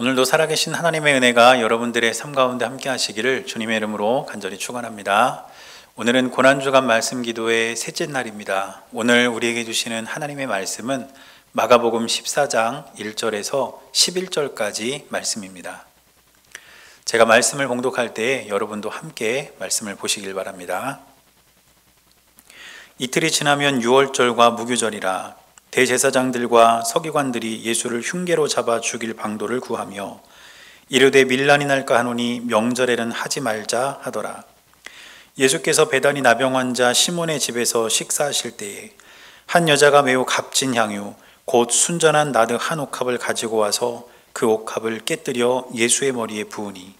오늘도 살아계신 하나님의 은혜가 여러분들의 삶 가운데 함께 하시기를 주님의 이름으로 간절히 축원합니다. 오늘은 고난주간 말씀 기도의 셋째 날입니다. 오늘 우리에게 주시는 하나님의 말씀은 마가복음 14장 1절에서 11절까지 말씀입니다. 제가 말씀을 봉독할 때 여러분도 함께 말씀을 보시길 바랍니다. 이틀이 지나면 유월절과 무교절이라 대제사장들과 서기관들이 예수를 흉계로 잡아 죽일 방도를 구하며 이르되 밀란이 날까 하노니 명절에는 하지 말자 하더라. 예수께서 베다니 나병 환자 시몬의 집에서 식사하실 때에 한 여자가 매우 값진 향유 곧 순전한 나드 한 옥합을 가지고 와서 그 옥합을 깨뜨려 예수의 머리에 부으니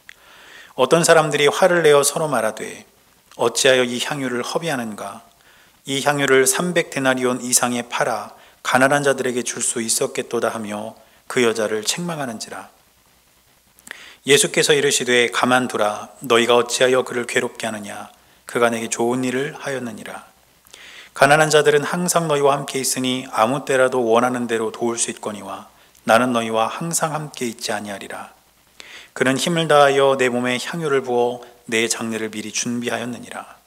어떤 사람들이 화를 내어 서로 말하되 어찌하여 이 향유를 허비하는가? 이 향유를 300데나리온 이상에 팔아 가난한 자들에게 줄 수 있었겠도다 하며 그 여자를 책망하는지라. 예수께서 이르시되 가만두라. 너희가 어찌하여 그를 괴롭게 하느냐? 그가 내게 좋은 일을 하였느니라. 가난한 자들은 항상 너희와 함께 있으니 아무 때라도 원하는 대로 도울 수 있거니와 나는 너희와 항상 함께 있지 아니하리라. 그는 힘을 다하여 내 몸에 향유를 부어 내 장례를 미리 준비하였느니라.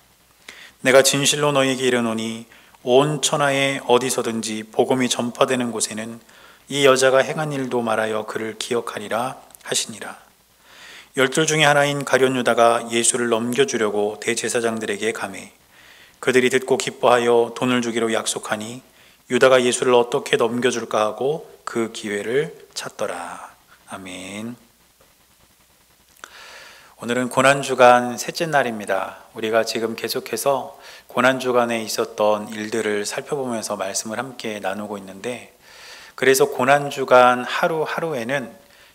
내가 진실로 너희에게 이르노니 온 천하에 어디서든지 복음이 전파되는 곳에는 이 여자가 행한 일도 말하여 그를 기억하리라 하시니라. 12 중에 하나인 가룟 유다가 예수를 넘겨주려고 대제사장들에게 가매 그들이 듣고 기뻐하여 돈을 주기로 약속하니 유다가 예수를 어떻게 넘겨줄까 하고 그 기회를 찾더라. 아멘. 오늘은 고난주간 셋째 날입니다. 우리가 지금 계속해서 고난주간에 있었던 일들을 살펴보면서 말씀을 함께 나누고 있는데, 그래서 고난주간 하루하루에는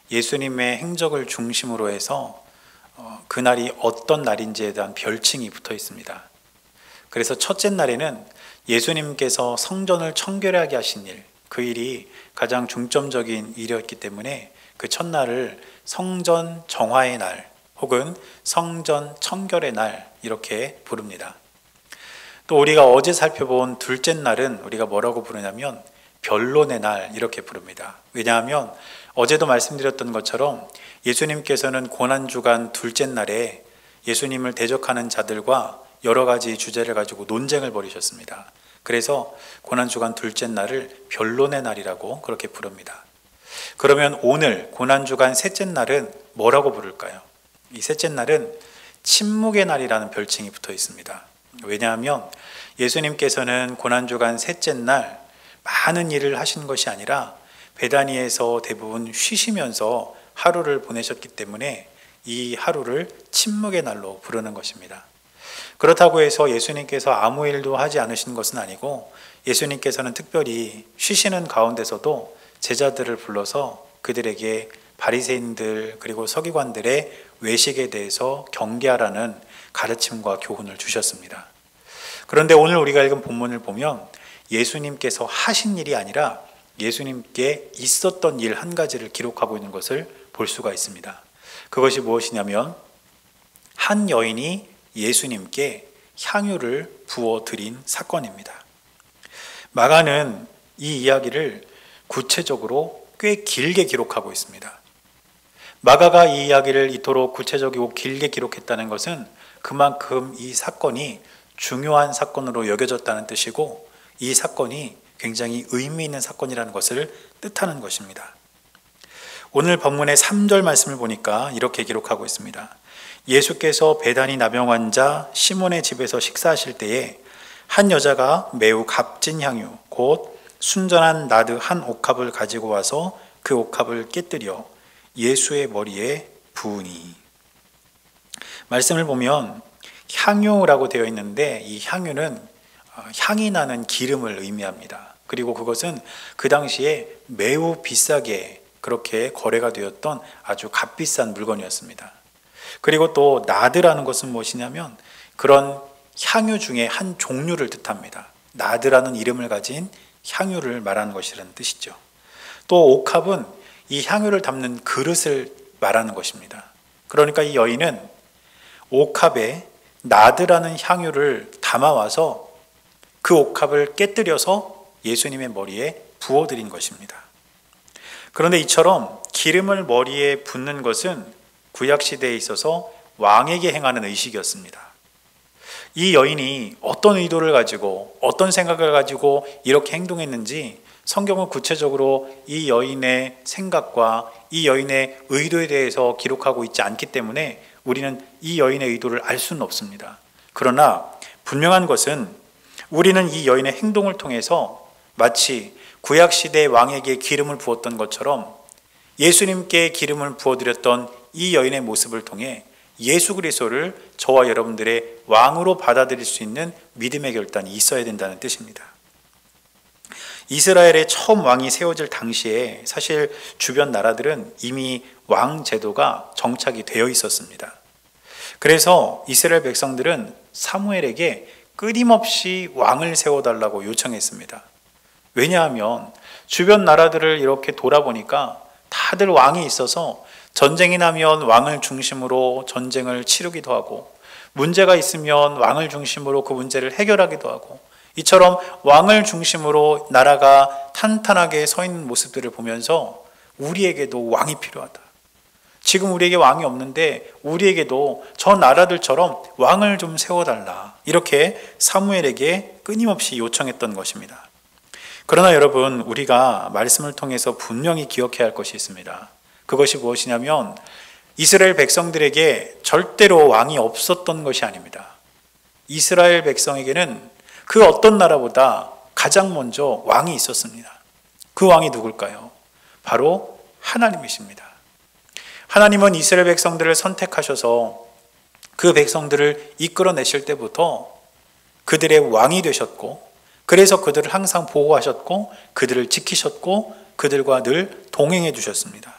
예수님의 행적을 중심으로 해서 그날이 어떤 날인지에 대한 별칭이 붙어 있습니다. 그래서 첫째 날에는 예수님께서 성전을 청결하게 하신 일, 그 일이 가장 중점적인 일이었기 때문에 그 첫날을 성전 정화의 날 혹은 성전 청결의 날 이렇게 부릅니다. 또 우리가 어제 살펴본 둘째 날은 우리가 뭐라고 부르냐면 변론의 날 이렇게 부릅니다. 왜냐하면 어제도 말씀드렸던 것처럼 예수님께서는 고난주간 둘째 날에 예수님을 대적하는 자들과 여러 가지 주제를 가지고 논쟁을 벌이셨습니다. 그래서 고난주간 둘째 날을 변론의 날이라고 그렇게 부릅니다. 그러면 오늘 고난주간 셋째 날은 뭐라고 부를까요? 이 셋째 날은 침묵의 날이라는 별칭이 붙어 있습니다. 왜냐하면 예수님께서는 고난주간 셋째 날 많은 일을 하신 것이 아니라 베다니에서 대부분 쉬시면서 하루를 보내셨기 때문에 이 하루를 침묵의 날로 부르는 것입니다. 그렇다고 해서 예수님께서 아무 일도 하지 않으신 것은 아니고 예수님께서는 특별히 쉬시는 가운데서도 제자들을 불러서 그들에게 바리새인들 그리고 서기관들의 외식에 대해서 경계하라는 가르침과 교훈을 주셨습니다. 그런데 오늘 우리가 읽은 본문을 보면 예수님께서 하신 일이 아니라 예수님께 있었던 일 한 가지를 기록하고 있는 것을 볼 수가 있습니다. 그것이 무엇이냐면 한 여인이 예수님께 향유를 부어드린 사건입니다. 마가는 이 이야기를 구체적으로 꽤 길게 기록하고 있습니다. 마가가 이 이야기를 이토록 구체적이고 길게 기록했다는 것은 그만큼 이 사건이 중요한 사건으로 여겨졌다는 뜻이고 이 사건이 굉장히 의미 있는 사건이라는 것을 뜻하는 것입니다. 오늘 본문의 3절 말씀을 보니까 이렇게 기록하고 있습니다. 예수께서 베다니 나병 환자 시몬의 집에서 식사하실 때에 한 여자가 매우 값진 향유 곧 순전한 나드 한 옥합을 가지고 와서 그 옥합을 깨뜨려 예수의 머리에 부으니. 말씀을 보면 향유라고 되어 있는데 이 향유는 향이 나는 기름을 의미합니다. 그리고 그것은 그 당시에 매우 비싸게 그렇게 거래가 되었던 아주 값비싼 물건이었습니다. 그리고 또 나드라는 것은 무엇이냐면 그런 향유 중에 한 종류를 뜻합니다. 나드라는 이름을 가진 향유를 말하는 것이라는 뜻이죠. 또 옥합은 이 향유를 담는 그릇을 말하는 것입니다. 그러니까 이 여인은 옥합에 나드라는 향유를 담아와서 그 옥합을 깨뜨려서 예수님의 머리에 부어드린 것입니다. 그런데 이처럼 기름을 머리에 붓는 것은 구약시대에 있어서 왕에게 행하는 의식이었습니다. 이 여인이 어떤 의도를 가지고 어떤 생각을 가지고 이렇게 행동했는지 성경은 구체적으로 이 여인의 생각과 이 여인의 의도에 대해서 기록하고 있지 않기 때문에 우리는 이 여인의 의도를 알 수는 없습니다. 그러나 분명한 것은 우리는 이 여인의 행동을 통해서 마치 구약시대 왕에게 기름을 부었던 것처럼 예수님께 기름을 부어드렸던 이 여인의 모습을 통해 예수 그리스도를 저와 여러분들의 왕으로 받아들일 수 있는 믿음의 결단이 있어야 된다는 뜻입니다. 이스라엘의 처음 왕이 세워질 당시에 사실 주변 나라들은 이미 왕 제도가 정착이 되어 있었습니다. 그래서 이스라엘 백성들은 사무엘에게 끊임없이 왕을 세워달라고 요청했습니다. 왜냐하면 주변 나라들을 이렇게 돌아보니까 다들 왕이 있어서 전쟁이 나면 왕을 중심으로 전쟁을 치르기도 하고 문제가 있으면 왕을 중심으로 그 문제를 해결하기도 하고 이처럼 왕을 중심으로 나라가 탄탄하게 서 있는 모습들을 보면서 우리에게도 왕이 필요하다. 지금 우리에게 왕이 없는데 우리에게도 저 나라들처럼 왕을 좀 세워달라. 이렇게 사무엘에게 끊임없이 요청했던 것입니다. 그러나 여러분, 우리가 말씀을 통해서 분명히 기억해야 할 것이 있습니다. 그것이 무엇이냐면 이스라엘 백성들에게 절대로 왕이 없었던 것이 아닙니다. 이스라엘 백성에게는 그 어떤 나라보다 가장 먼저 왕이 있었습니다. 그 왕이 누굴까요? 바로 하나님이십니다. 하나님은 이스라엘 백성들을 선택하셔서 그 백성들을 이끌어내실 때부터 그들의 왕이 되셨고, 그래서 그들을 항상 보호하셨고 그들을 지키셨고 그들과 늘 동행해 주셨습니다.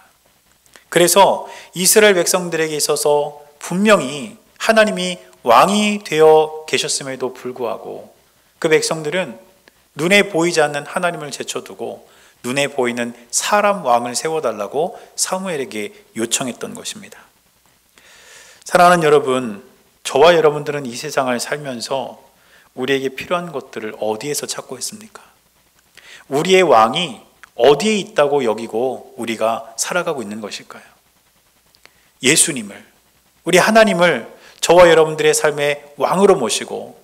그래서 이스라엘 백성들에게 있어서 분명히 하나님이 왕이 되어 계셨음에도 불구하고 그 백성들은 눈에 보이지 않는 하나님을 제쳐두고 눈에 보이는 사람 왕을 세워달라고 사무엘에게 요청했던 것입니다. 사랑하는 여러분, 저와 여러분들은 이 세상을 살면서 우리에게 필요한 것들을 어디에서 찾고 있습니까? 우리의 왕이 어디에 있다고 여기고 우리가 살아가고 있는 것일까요? 예수님을, 우리 하나님을 저와 여러분들의 삶의 왕으로 모시고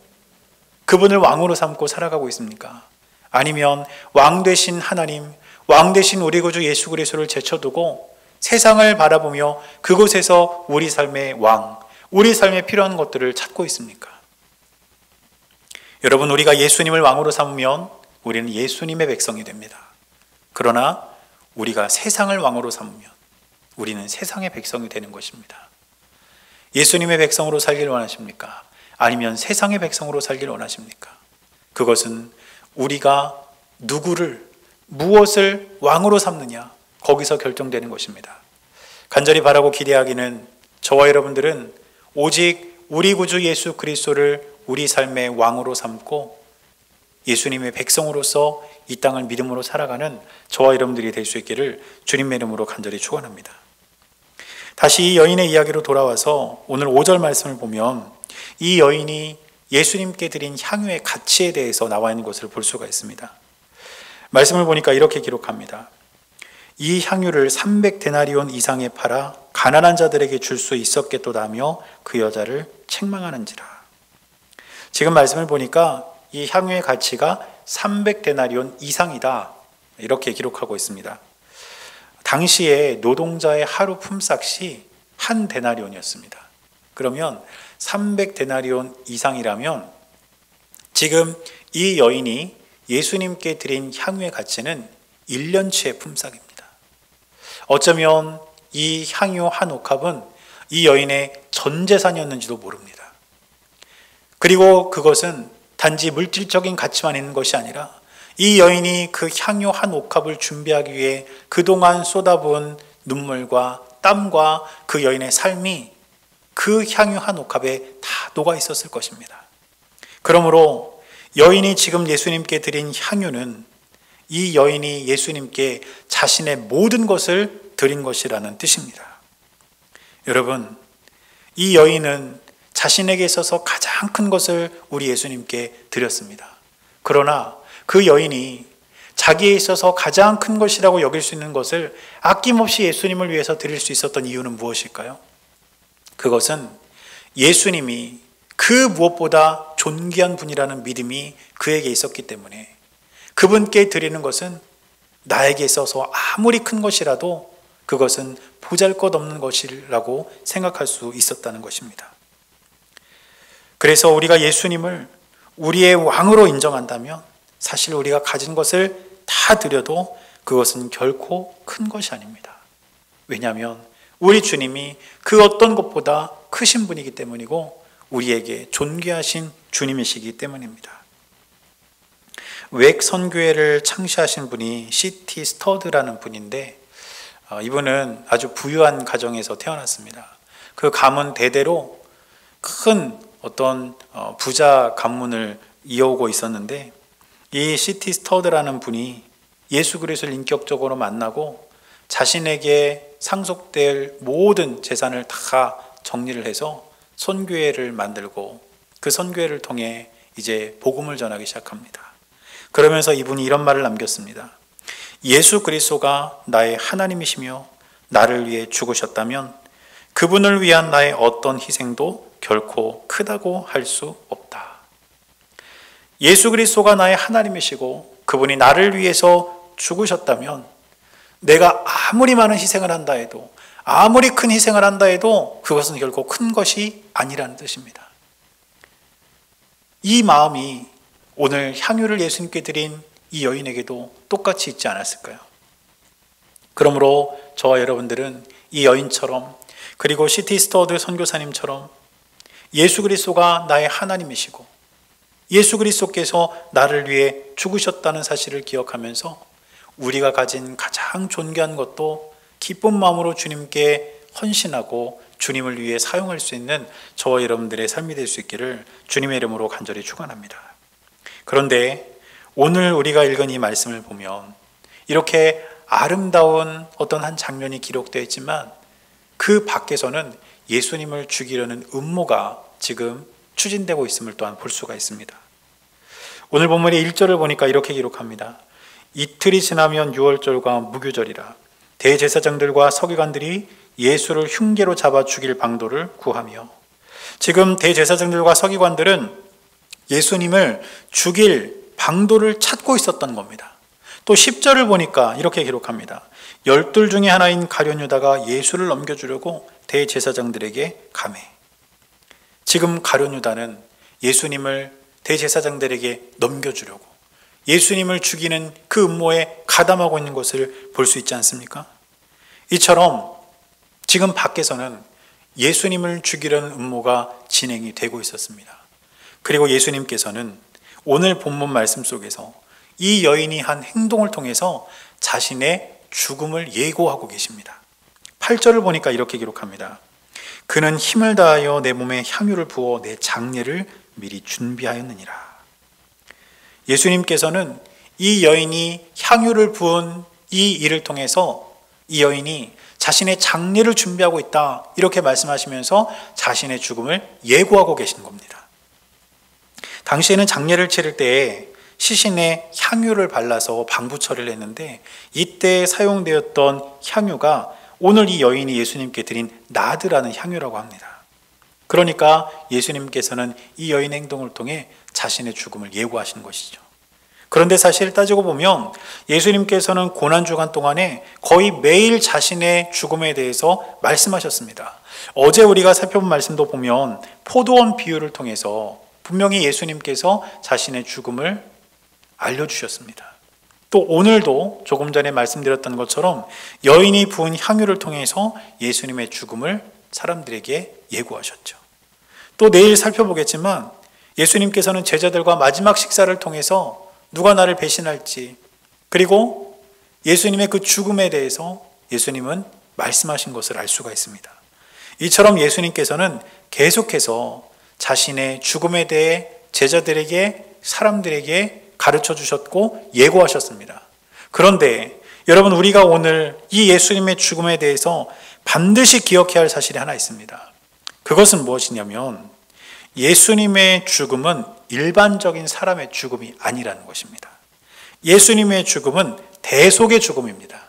그분을 왕으로 삼고 살아가고 있습니까? 아니면 왕 되신 하나님, 왕 되신 우리 구주 예수 그리스도를 제쳐두고 세상을 바라보며 그곳에서 우리 삶의 왕, 우리 삶에 필요한 것들을 찾고 있습니까? 여러분, 우리가 예수님을 왕으로 삼으면 우리는 예수님의 백성이 됩니다. 그러나 우리가 세상을 왕으로 삼으면 우리는 세상의 백성이 되는 것입니다. 예수님의 백성으로 살길 원하십니까? 아니면 세상의 백성으로 살길 원하십니까? 그것은 우리가 누구를, 무엇을 왕으로 삼느냐, 거기서 결정되는 것입니다. 간절히 바라고 기대하기는 저와 여러분들은 오직 우리 구주 예수 그리스도를 우리 삶의 왕으로 삼고 예수님의 백성으로서 이 땅을 믿음으로 살아가는 저와 여러분들이 될 수 있기를 주님의 이름으로 간절히 축원합니다. 다시 이 여인의 이야기로 돌아와서 오늘 5절 말씀을 보면 이 여인이 예수님께 드린 향유의 가치에 대해서 나와 있는 것을 볼 수가 있습니다. 말씀을 보니까 이렇게 기록합니다. 이 향유를 300데나리온 이상에 팔아 가난한 자들에게 줄 수 있었겠도다며 그 여자를 책망하는지라. 지금 말씀을 보니까 이 향유의 가치가 300데나리온 이상이다, 이렇게 기록하고 있습니다. 당시에 노동자의 하루 품삯이 한 데나리온이었습니다. 그러면 300데나리온 이상이라면 지금 이 여인이 예수님께 드린 향유의 가치는 1년치의 품삯입니다. 어쩌면 이 향유 한 옥합은 이 여인의 전 재산이었는지도 모릅니다. 그리고 그것은 단지 물질적인 가치만 있는 것이 아니라 이 여인이 그 향유 한 옥합을 준비하기 위해 그동안 쏟아부은 눈물과 땀과 그 여인의 삶이 그 향유 한 옥합에 다 녹아 있었을 것입니다. 그러므로 여인이 지금 예수님께 드린 향유는 이 여인이 예수님께 자신의 모든 것을 드린 것이라는 뜻입니다. 여러분, 이 여인은 자신에게 있어서 가장 큰 것을 우리 예수님께 드렸습니다. 그러나 그 여인이 자기에 있어서 가장 큰 것이라고 여길 수 있는 것을 아낌없이 예수님을 위해서 드릴 수 있었던 이유는 무엇일까요? 그것은 예수님이 그 무엇보다 존귀한 분이라는 믿음이 그에게 있었기 때문에 그분께 드리는 것은 나에게 있어서 아무리 큰 것이라도 그것은 보잘것없는 것이라고 생각할 수 있었다는 것입니다. 그래서 우리가 예수님을 우리의 왕으로 인정한다면 사실 우리가 가진 것을 다 드려도 그것은 결코 큰 것이 아닙니다. 왜냐하면 우리 주님이 그 어떤 것보다 크신 분이기 때문이고 우리에게 존귀하신 주님이시기 때문입니다. 웩 선교회를 창시하신 분이 C.T. 스터드라는 분인데 이분은 아주 부유한 가정에서 태어났습니다. 그 가문 대대로 큰 어떤 부자 가문을 이어오고 있었는데 이 C.T. 스터드라는 분이 예수 그리스도를 인격적으로 만나고 자신에게 상속될 모든 재산을 다 정리를 해서 선교회를 만들고 그 선교회를 통해 이제 복음을 전하기 시작합니다. 그러면서 이분이 이런 말을 남겼습니다. 예수 그리스도가 나의 하나님이시며 나를 위해 죽으셨다면 그분을 위한 나의 어떤 희생도 결코 크다고 할 수 없다. 예수 그리스도가 나의 하나님이시고 그분이 나를 위해서 죽으셨다면 내가 아무리 많은 희생을 한다 해도 아무리 큰 희생을 한다 해도 그것은 결코 큰 것이 아니라는 뜻입니다. 이 마음이 오늘 향유를 예수님께 드린 이 여인에게도 똑같이 있지 않았을까요? 그러므로 저와 여러분들은 이 여인처럼 그리고 C.T. 스터드 선교사님처럼 예수 그리스도가 나의 하나님이시고 예수 그리스도께서 나를 위해 죽으셨다는 사실을 기억하면서 우리가 가진 가장 존귀한 것도 기쁜 마음으로 주님께 헌신하고 주님을 위해 사용할 수 있는 저와 여러분들의 삶이 될 수 있기를 주님의 이름으로 간절히 축원합니다. 그런데 오늘 우리가 읽은 이 말씀을 보면 이렇게 아름다운 어떤 한 장면이 기록되어 있지만 그 밖에서는 예수님을 죽이려는 음모가 지금 추진되고 있음을 또한 볼 수가 있습니다. 오늘 본문의 1절을 보니까 이렇게 기록합니다. 이틀이 지나면 유월절과 무교절이라 대제사장들과 서기관들이 예수를 흉계로 잡아 죽일 방도를 구하며, 지금 대제사장들과 서기관들은 예수님을 죽일 방도를 찾고 있었던 겁니다. 또 10절을 보니까 이렇게 기록합니다. 12 중에 하나인 가룟 유다가 예수를 넘겨주려고 대제사장들에게 가매. 지금 가룟 유다는 예수님을 대제사장들에게 넘겨주려고 예수님을 죽이는 그 음모에 가담하고 있는 것을 볼 수 있지 않습니까? 이처럼 지금 밖에서는 예수님을 죽이려는 음모가 진행이 되고 있었습니다. 그리고 예수님께서는 오늘 본문 말씀 속에서 이 여인이 한 행동을 통해서 자신의 죽음을 예고하고 계십니다. 8절을 보니까 이렇게 기록합니다. 그는 힘을 다하여 내 몸에 향유를 부어 내 장례를 미리 준비하였느니라. 예수님께서는 이 여인이 향유를 부은 이 일을 통해서 이 여인이 자신의 장례를 준비하고 있다, 이렇게 말씀하시면서 자신의 죽음을 예고하고 계신 겁니다. 당시에는 장례를 치를 때에 시신에 향유를 발라서 방부 처리를 했는데 이때 사용되었던 향유가 오늘 이 여인이 예수님께 드린 나드라는 향유라고 합니다. 그러니까 예수님께서는 이 여인의 행동을 통해 자신의 죽음을 예고하신 것이죠. 그런데 사실 따지고 보면 예수님께서는 고난주간 동안에 거의 매일 자신의 죽음에 대해서 말씀하셨습니다. 어제 우리가 살펴본 말씀도 보면 포도원 비유를 통해서 분명히 예수님께서 자신의 죽음을 알려주셨습니다. 또 오늘도 조금 전에 말씀드렸던 것처럼 여인이 부은 향유를 통해서 예수님의 죽음을 사람들에게 예고하셨죠. 또 내일 살펴보겠지만 예수님께서는 제자들과 마지막 식사를 통해서 누가 나를 배신할지, 그리고 예수님의 그 죽음에 대해서 예수님은 말씀하신 것을 알 수가 있습니다. 이처럼 예수님께서는 계속해서 자신의 죽음에 대해 제자들에게, 사람들에게 가르쳐 주셨고 예고하셨습니다. 그런데 여러분, 우리가 오늘 이 예수님의 죽음에 대해서 반드시 기억해야 할 사실이 하나 있습니다. 그것은 무엇이냐면 예수님의 죽음은 일반적인 사람의 죽음이 아니라는 것입니다. 예수님의 죽음은 대속의 죽음입니다.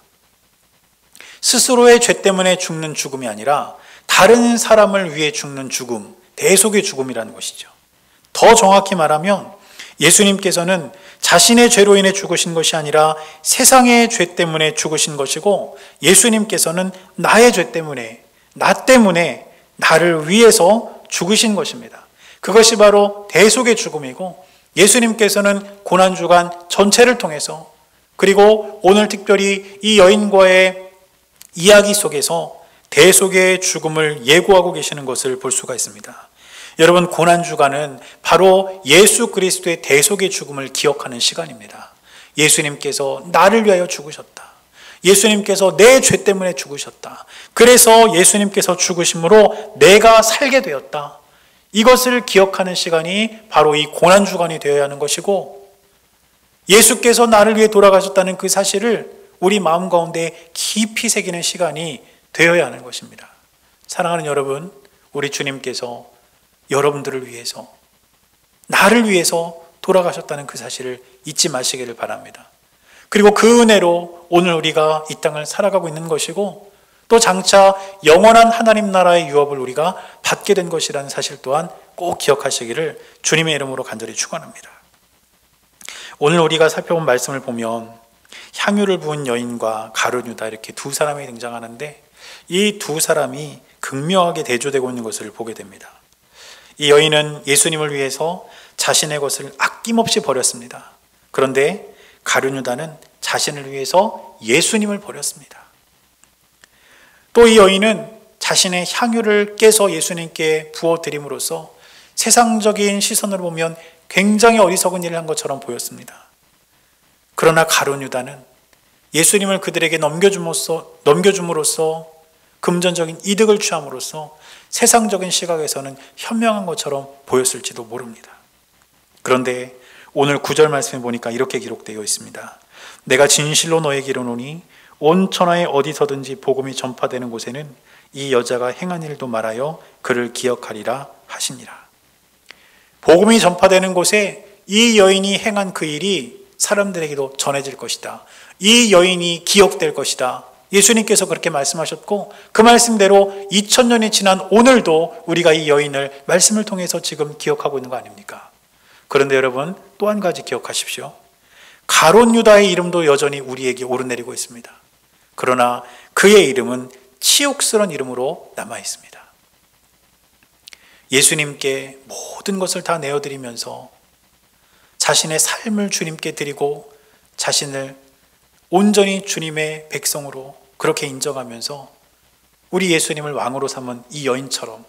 스스로의 죄 때문에 죽는 죽음이 아니라 다른 사람을 위해 죽는 죽음, 대속의 죽음이라는 것이죠. 더 정확히 말하면 예수님께서는 자신의 죄로 인해 죽으신 것이 아니라 세상의 죄 때문에 죽으신 것이고, 예수님께서는 나의 죄 때문에, 나 때문에 나를 위해서 죽으신 것입니다. 그것이 바로 대속의 죽음이고, 예수님께서는 고난주간 전체를 통해서, 그리고 오늘 특별히 이 여인과의 이야기 속에서 대속의 죽음을 예고하고 계시는 것을 볼 수가 있습니다. 여러분, 고난주간은 바로 예수 그리스도의 대속의 죽음을 기억하는 시간입니다. 예수님께서 나를 위하여 죽으셨다. 예수님께서 내 죄 때문에 죽으셨다. 그래서 예수님께서 죽으심으로 내가 살게 되었다. 이것을 기억하는 시간이 바로 이 고난주간이 되어야 하는 것이고, 예수께서 나를 위해 돌아가셨다는 그 사실을 우리 마음 가운데 깊이 새기는 시간이 되어야 하는 것입니다. 사랑하는 여러분, 우리 주님께서 여러분들을 위해서, 나를 위해서 돌아가셨다는 그 사실을 잊지 마시기를 바랍니다. 그리고 그 은혜로 오늘 우리가 이 땅을 살아가고 있는 것이고, 또 장차 영원한 하나님 나라의 유업을 우리가 받게 된 것이라는 사실 또한 꼭 기억하시기를 주님의 이름으로 간절히 축원합니다. 오늘 우리가 살펴본 말씀을 보면 향유를 부은 여인과 가룟 유다, 이렇게 두 사람이 등장하는데, 이 두 사람이 극명하게 대조되고 있는 것을 보게 됩니다. 이 여인은 예수님을 위해서 자신의 것을 아낌없이 버렸습니다. 그런데 가룟 유다는 자신을 위해서 예수님을 버렸습니다. 또 이 여인은 자신의 향유를 깨서 예수님께 부어드림으로써 세상적인 시선으로 보면 굉장히 어리석은 일을 한 것처럼 보였습니다. 그러나 가룟 유다는 예수님을 그들에게 넘겨줌으로써 금전적인 이득을 취함으로써 세상적인 시각에서는 현명한 것처럼 보였을지도 모릅니다. 그런데 오늘 9절 말씀에 보니까 이렇게 기록되어 있습니다. 내가 진실로 너에게 이르노니 온 천하에 어디서든지 복음이 전파되는 곳에는 이 여자가 행한 일도 말하여 그를 기억하리라 하시니라. 복음이 전파되는 곳에 이 여인이 행한 그 일이 사람들에게도 전해질 것이다. 이 여인이 기억될 것이다. 예수님께서 그렇게 말씀하셨고, 그 말씀대로 2000년이 지난 오늘도 우리가 이 여인을 말씀을 통해서 지금 기억하고 있는 거 아닙니까? 그런데 여러분, 또 한 가지 기억하십시오. 가룟 유다의 이름도 여전히 우리에게 오르내리고 있습니다. 그러나 그의 이름은 치욕스러운 이름으로 남아 있습니다. 예수님께 모든 것을 다 내어드리면서 자신의 삶을 주님께 드리고 자신을 온전히 주님의 백성으로 그렇게 인정하면서 우리 예수님을 왕으로 삼은 이 여인처럼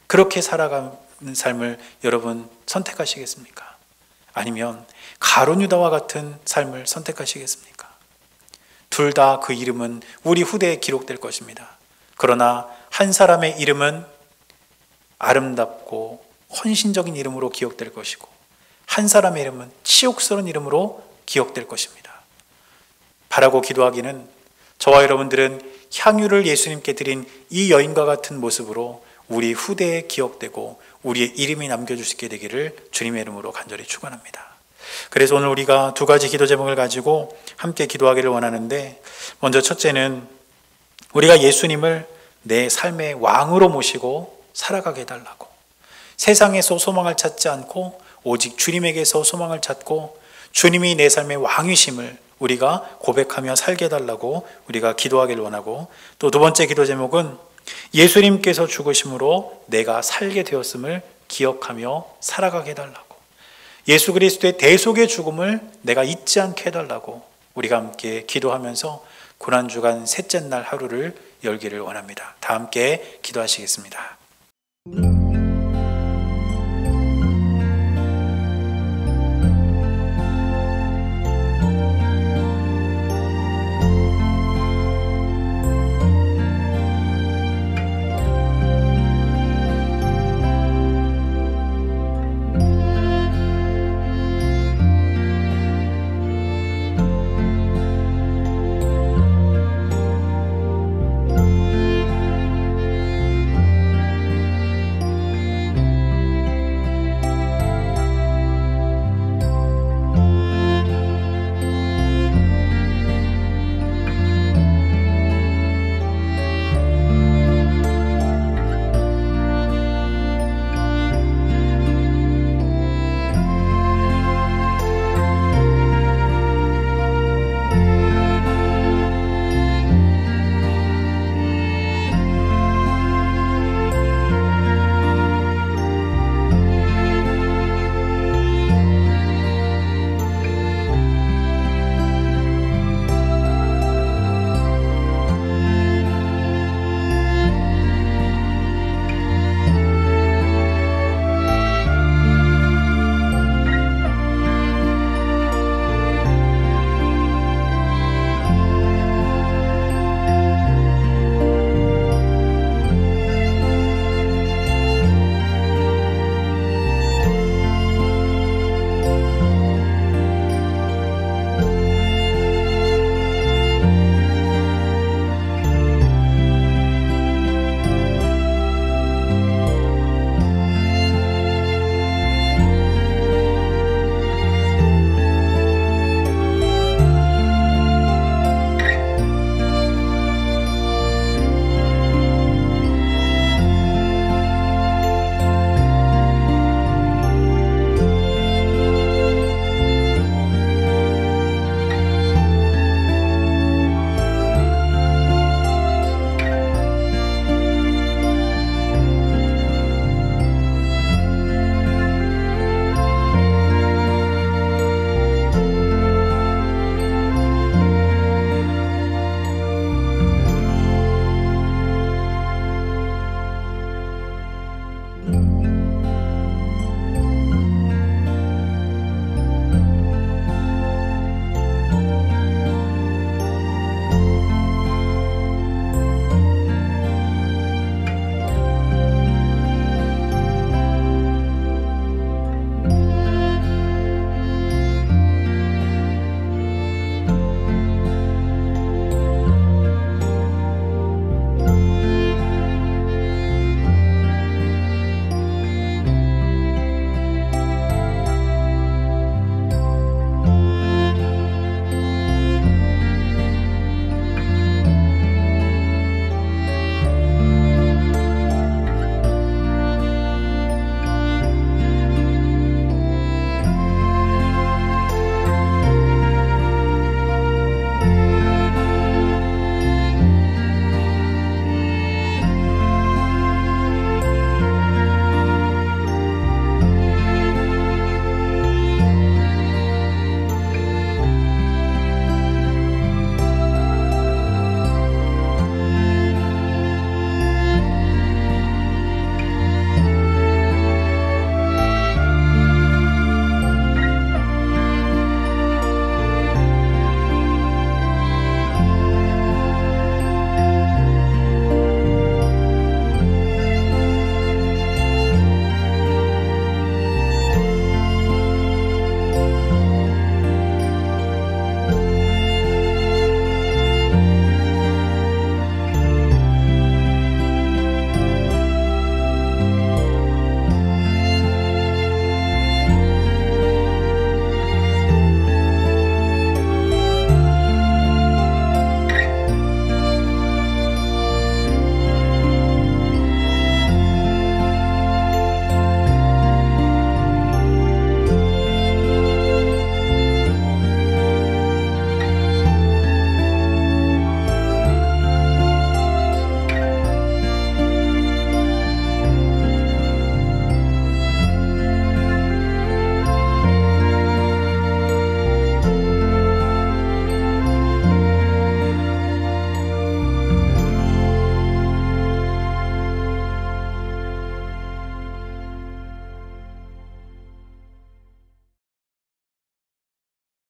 그렇게 살아가는 삶을 여러분 선택하시겠습니까? 아니면 가룟 유다와 같은 삶을 선택하시겠습니까? 둘 다 그 이름은 우리 후대에 기록될 것입니다. 그러나 한 사람의 이름은 아름답고 헌신적인 이름으로 기억될 것이고, 한 사람의 이름은 치욕스러운 이름으로 기억될 것입니다. 바라고 기도하기는 저와 여러분들은 향유를 예수님께 드린 이 여인과 같은 모습으로 우리 후대에 기억되고 우리의 이름이 남겨질 수 있게 되기를 주님의 이름으로 간절히 축원합니다. 그래서 오늘 우리가 두 가지 기도 제목을 가지고 함께 기도하기를 원하는데, 먼저 첫째는 우리가 예수님을 내 삶의 왕으로 모시고 살아가게 해달라고, 세상에서 소망을 찾지 않고 오직 주님에게서 소망을 찾고 주님이 내 삶의 왕이심을 우리가 고백하며 살게 해달라고 우리가 기도하기를 원하고, 또 두 번째 기도 제목은 예수님께서 죽으심으로 내가 살게 되었음을 기억하며 살아가게 해달라고, 예수 그리스도의 대속의 죽음을 내가 잊지 않게 해달라고 우리가 함께 기도하면서 고난주간 셋째 날 하루를 열기를 원합니다. 다 함께 기도하시겠습니다.